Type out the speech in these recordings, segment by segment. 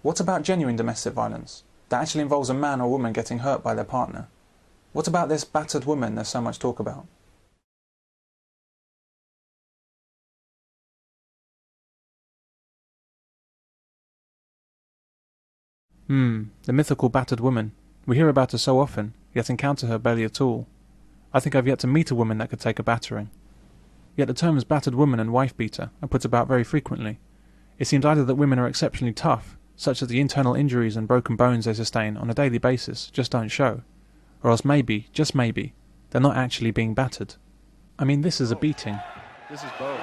What about genuine domestic violence, that actually involves a man or woman getting hurt by their partner? What about this battered woman there's so much talk about? The mythical battered woman. We hear about her so often, yet encounter her barely at all. I think I've yet to meet a woman that could take a battering. Yet the terms battered woman and wife-beater are put about very frequently. It seems either that women are exceptionally tough, such that the internal injuries and broken bones they sustain on a daily basis just don't show, or else maybe, just maybe, they're not actually being battered. I mean, this is a beating. This is Bo.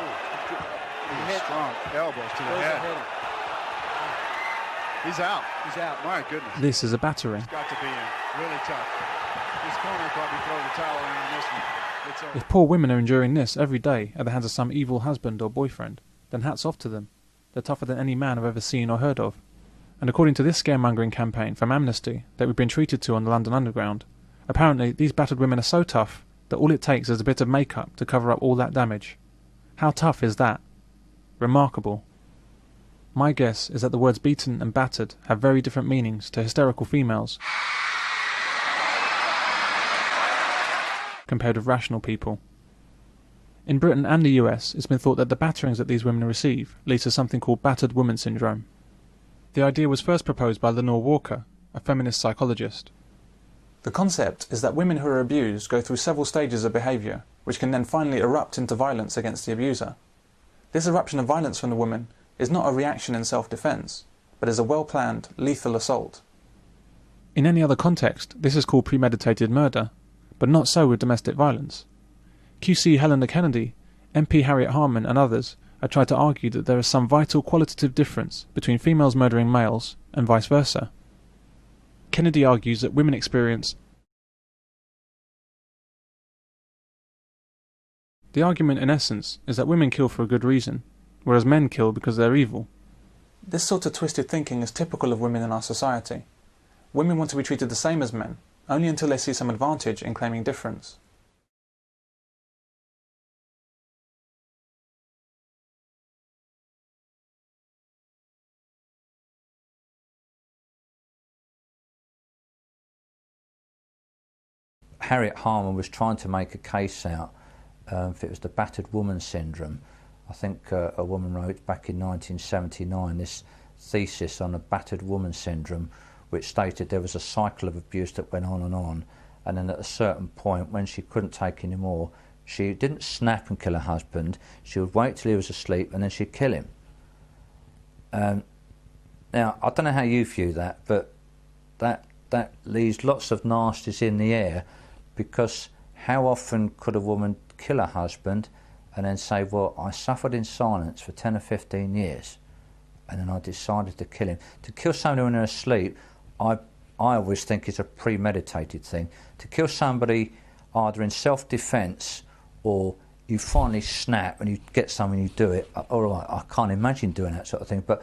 Strong elbows to the head. He's out. He's out. My goodness. This is a battering. He's got to be in. Really tough. This corner probably throw the towel around this one. It's over. If poor women are enduring this every day at the hands of some evil husband or boyfriend, then hats off to them. They're tougher than any man I've ever seen or heard of. And according to this scaremongering campaign from Amnesty that we've been treated to on the London Underground, apparently these battered women are so tough that all it takes is a bit of makeup to cover up all that damage. How tough is that? Remarkable. My guess is that the words beaten and battered have very different meanings to hysterical females compared with rational people. In Britain and the US, it's been thought that the batterings that these women receive leads to something called battered woman syndrome. The idea was first proposed by Lenore Walker, a feminist psychologist. The concept is that women who are abused go through several stages of behaviour, which can then finally erupt into violence against the abuser. This eruption of violence from the woman is not a reaction in self-defence, but is a well-planned, lethal assault. In any other context, this is called premeditated murder, but not so with domestic violence. QC Helena Kennedy, MP Harriet Harman and others have tried to argue that there is some vital qualitative difference between females murdering males and vice versa. Kennedy argues that women experience. The argument in essence is that women kill for a good reason, whereas men kill because they're evil. This sort of twisted thinking is typical of women in our society. Women want to be treated the same as men, only until they see some advantage in claiming difference. Harriet Harman was trying to make a case out if it was the battered woman syndrome. I think a woman wrote back in 1979 this thesis on the battered woman syndrome, which stated there was a cycle of abuse that went on, and then at a certain point when she couldn't take any more, she didn't snap and kill her husband, she would wait till he was asleep and then she'd kill him. Now, I don't know how you view that, but that leaves lots of nasties in the air, because how often could a woman kill her husband and then say, well, I suffered in silence for 10 or 15 years and then I decided to kill him. To kill somebody when they're asleep, I always think it's a premeditated thing. To kill somebody either in self-defence or you finally snap and you get someone, you do it, all right, I can't imagine doing that sort of thing, but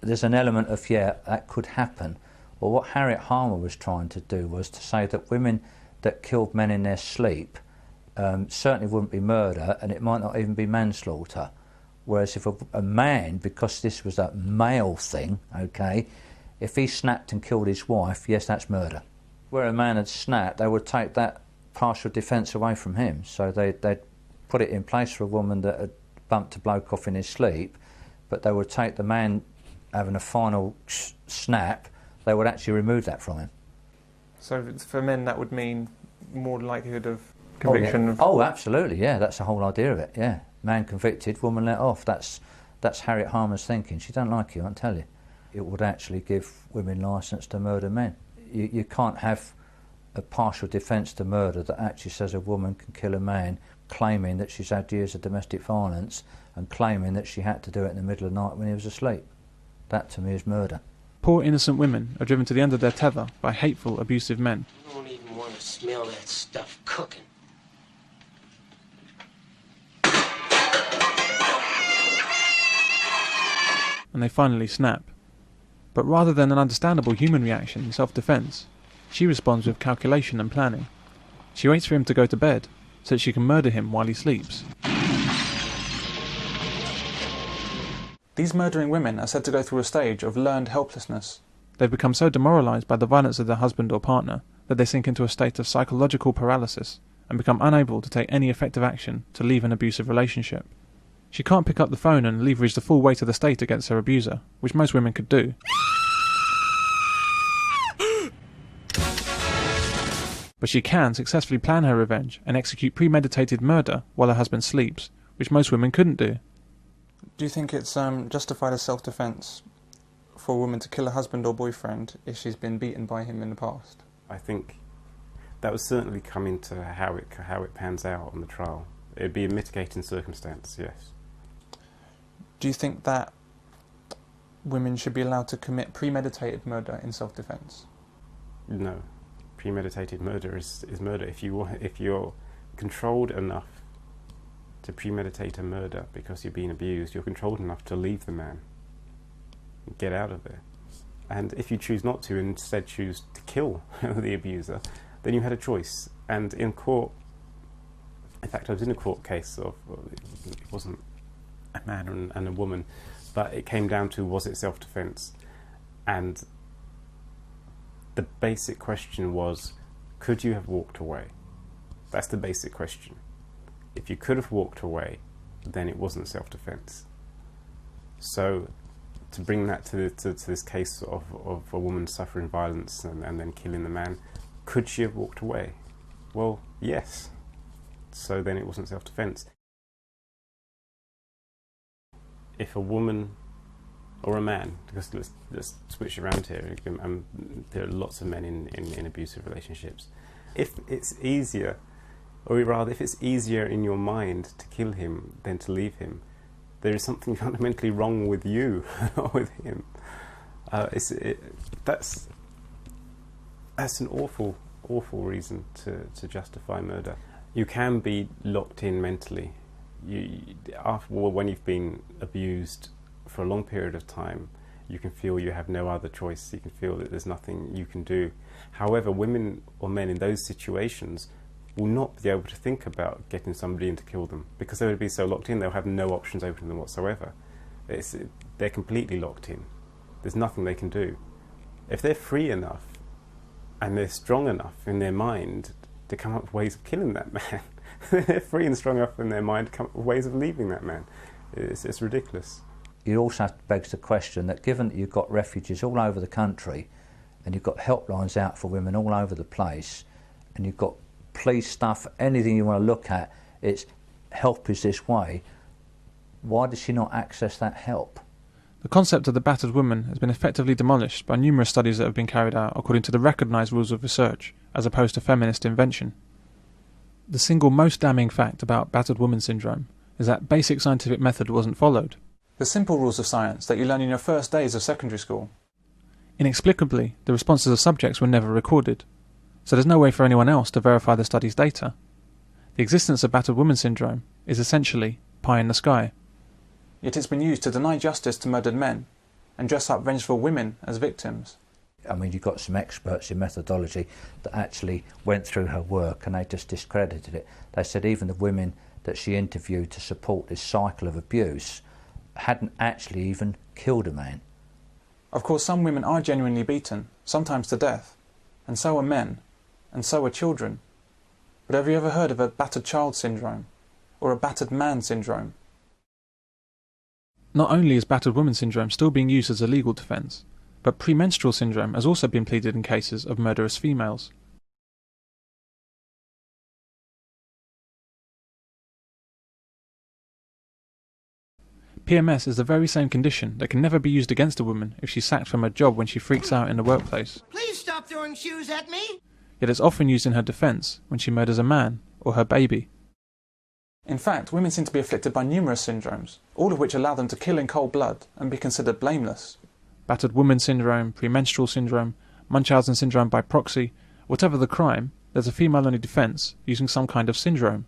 there's an element of, yeah, that could happen. Well, what Harriet Harman was trying to do was to say that women that killed men in their sleep certainly wouldn't be murder, and it might not even be manslaughter. Whereas if a man, because this was a male thing, okay, if he snapped and killed his wife, yes, that's murder. Where a man had snapped, they would take that partial defence away from him. So they'd put it in place for a woman that had bumped a bloke off in his sleep, but they would take the man having a final snap, they would actually remove that from him. So for men that would mean more likelihood of conviction? Oh, yeah. Oh, absolutely, yeah, that's the whole idea of it, yeah. Man convicted, woman let off. That's Harriet Harman's thinking. She don't like you, I can tell you. It would actually give women licence to murder men. You can't have a partial defence to murder that actually says a woman can kill a man claiming that she's had years of domestic violence and claiming that she had to do it in the middle of the night when he was asleep. That to me is murder. Poor innocent women are driven to the end of their tether by hateful, abusive men. I don't even want to smell that stuff cooking. And they finally snap. But rather than an understandable human reaction in self-defence, she responds with calculation and planning. She waits for him to go to bed so that she can murder him while he sleeps. These murdering women are said to go through a stage of learned helplessness. They've become so demoralised by the violence of their husband or partner that they sink into a state of psychological paralysis and become unable to take any effective action to leave an abusive relationship. She can't pick up the phone and leverage the full weight of the state against her abuser, which most women could do. But she can successfully plan her revenge and execute premeditated murder while her husband sleeps, which most women couldn't do. Do you think it's justified as self-defence for a woman to kill a husband or boyfriend if she's been beaten by him in the past? I think that would certainly come into how it pans out on the trial. It'd be a mitigating circumstance, yes. Do you think that women should be allowed to commit premeditated murder in self-defence? No. Premeditated murder is murder. If you're controlled enough to premeditate a murder because you're being abused, you're controlled enough to leave the man, get out of there. And if you choose not to, and instead choose to kill the abuser, then you had a choice. And in court, in fact, I was in a court case of, it wasn't a man and a woman, but it came down to, was it self-defense? And the basic question was, could you have walked away? That's the basic question. If you could have walked away, then it wasn't self-defense. So to bring that to this case of a woman suffering violence and then killing the man, could she have walked away? Well, yes. So then it wasn't self-defense. If a woman or a man, because let's switch around here, there are lots of men in abusive relationships. If it's easier, or rather if it's easier in your mind to kill him than to leave him, there is something fundamentally wrong with you or with him. That's an awful reason to justify murder. You can be locked in mentally. When you've been abused for a long period of time, you can feel you have no other choice. You can feel that there's nothing you can do. However, women or men in those situations will not be able to think about getting somebody in to kill them, because they would be so locked in, they'll have no options open to them whatsoever. They're completely locked in. There's nothing they can do. If they're free enough and they're strong enough in their mind to come up with ways of killing that man, they're free and strong enough in their mind to come up with ways of leaving that man. It's ridiculous. You also have to beg the question that given that you've got refuges all over the country and you've got helplines out for women all over the place and you've got police stuff, anything you want to look at, it's help is this way, why does she not access that help? The concept of the battered woman has been effectively demolished by numerous studies that have been carried out according to the recognised rules of research, as opposed to feminist invention. The single most damning fact about battered woman syndrome is that basic scientific method wasn't followed. The simple rules of science that you learn in your first days of secondary school. Inexplicably, the responses of subjects were never recorded, so there's no way for anyone else to verify the study's data. The existence of battered woman syndrome is essentially pie in the sky. Yet it's been used to deny justice to murdered men and dress up vengeful women as victims. I mean, you've got some experts in methodology that actually went through her work and they just discredited it. They said even the women that she interviewed to support this cycle of abuse hadn't actually even killed a man. Of course, some women are genuinely beaten, sometimes to death, and so are men, and so are children. But have you ever heard of a battered child syndrome, or a battered man syndrome? Not only is battered woman syndrome still being used as a legal defence, but premenstrual syndrome has also been pleaded in cases of murderous females. PMS is the very same condition that can never be used against a woman if she's sacked from her job when she freaks out in the workplace. Please stop throwing shoes at me! Yet it's often used in her defence when she murders a man or her baby. In fact, women seem to be afflicted by numerous syndromes, all of which allow them to kill in cold blood and be considered blameless. Battered woman syndrome, premenstrual syndrome, Munchausen syndrome by proxy, whatever the crime, there's a female-only defence using some kind of syndrome.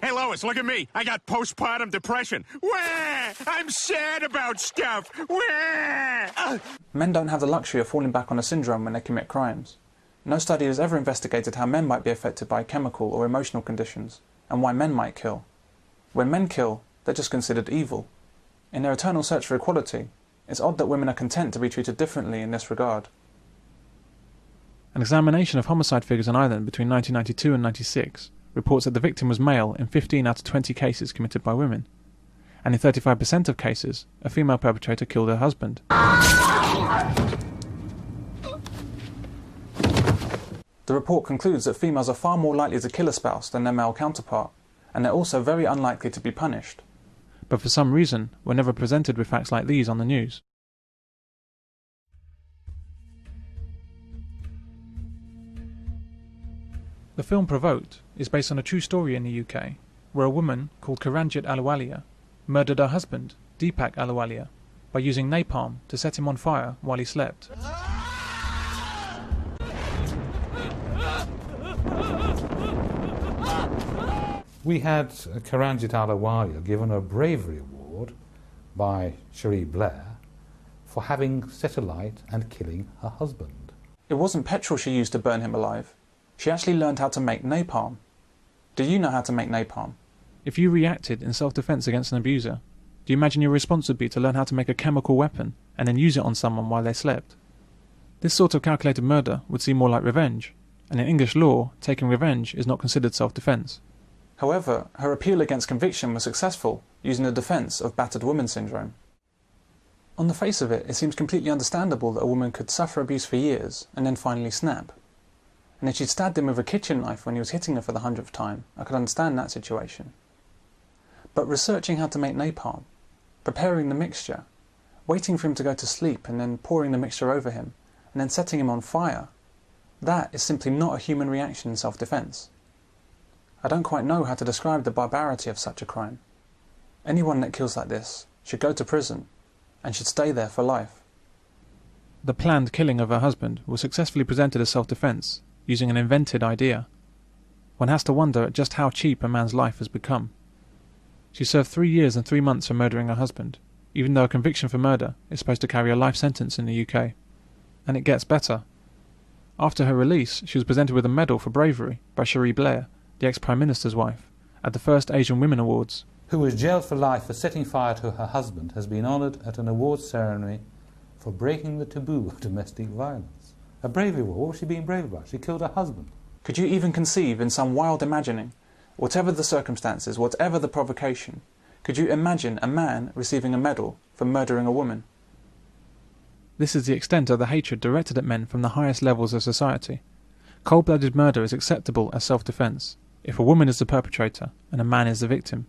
Hey, Lois, look at me. I got postpartum depression. Wah! I'm sad about stuff. Wah! Men don't have the luxury of falling back on a syndrome when they commit crimes. No study has ever investigated how men might be affected by chemical or emotional conditions, and why men might kill. When men kill, they're just considered evil. In their eternal search for equality, it's odd that women are content to be treated differently in this regard. An examination of homicide figures in Ireland between 1992 and 96 reports that the victim was male in 15 out of 20 cases committed by women, and in 35% of cases, a female perpetrator killed her husband. The report concludes that females are far more likely to kill a spouse than their male counterpart, and they're also very unlikely to be punished. But for some reason, we're never presented with facts like these on the news. The film Provoked is based on a true story in the UK, where a woman called Kiranjit Ahluwalia murdered her husband, Deepak Ahluwalia, by using napalm to set him on fire while he slept. We had Kiranjit Ahluwalia given a bravery award by Cherie Blair for having set alight and killing her husband. It wasn't petrol she used to burn him alive. She actually learned how to make napalm. Do you know how to make napalm? If you reacted in self-defense against an abuser, do you imagine your response would be to learn how to make a chemical weapon and then use it on someone while they slept? This sort of calculated murder would seem more like revenge, and in English law, taking revenge is not considered self-defense. However, her appeal against conviction was successful, using the defence of battered woman syndrome. On the face of it, it seems completely understandable that a woman could suffer abuse for years and then finally snap. And if she'd stabbed him with a kitchen knife when he was hitting her for the 100th time, I could understand that situation. But researching how to make napalm, preparing the mixture, waiting for him to go to sleep and then pouring the mixture over him, and then setting him on fire, that is simply not a human reaction in self-defence. I don't quite know how to describe the barbarity of such a crime. Anyone that kills like this should go to prison and should stay there for life. The planned killing of her husband was successfully presented as self-defense, using an invented idea. One has to wonder at just how cheap a man's life has become. She served 3 years and 3 months for murdering her husband, even though a conviction for murder is supposed to carry a life sentence in the UK. And it gets better. After her release, she was presented with a medal for bravery by Cherie Blair, the ex-Prime Minister's wife, at the first Asian Women Awards. Who was jailed for life for setting fire to her husband, has been honoured at an awards ceremony for breaking the taboo of domestic violence. A bravery award? What was she being brave about? She killed her husband. Could you even conceive in some wild imagining, whatever the circumstances, whatever the provocation, could you imagine a man receiving a medal for murdering a woman? This is the extent of the hatred directed at men from the highest levels of society. Cold-blooded murder is acceptable as self-defense if a woman is the perpetrator and a man is the victim.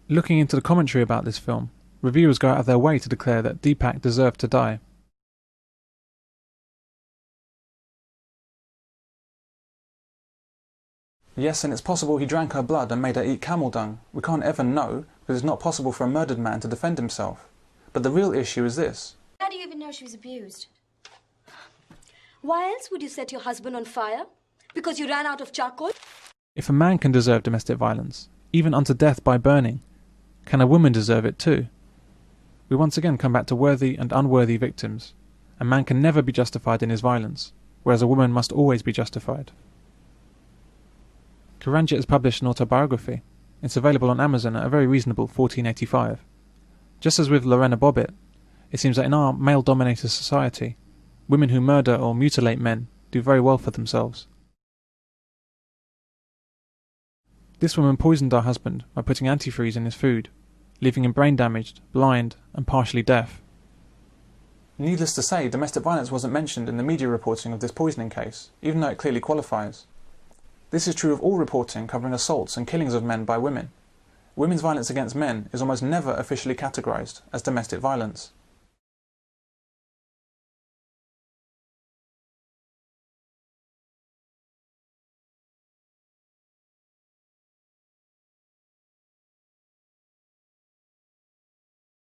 Looking into the commentary about this film, reviewers go out of their way to declare that Deepak deserved to die. Yes, and it's possible he drank her blood and made her eat camel dung. We can't ever know, because it's not possible for a murdered man to defend himself. But the real issue is this. How do you even know she was abused? Why else would you set your husband on fire? Because you ran out of charcoal? If a man can deserve domestic violence, even unto death by burning, can a woman deserve it too? We once again come back to worthy and unworthy victims. A man can never be justified in his violence, whereas a woman must always be justified. Kiranjit has published an autobiography. It's available on Amazon at a very reasonable $14.85. Just as with Lorena Bobbitt, it seems that in our male-dominated society, women who murder or mutilate men do very well for themselves. This woman poisoned her husband by putting antifreeze in his food, leaving him brain-damaged, blind, and partially deaf. Needless to say, domestic violence wasn't mentioned in the media reporting of this poisoning case, even though it clearly qualifies. This is true of all reporting covering assaults and killings of men by women. Women's violence against men is almost never officially categorised as domestic violence.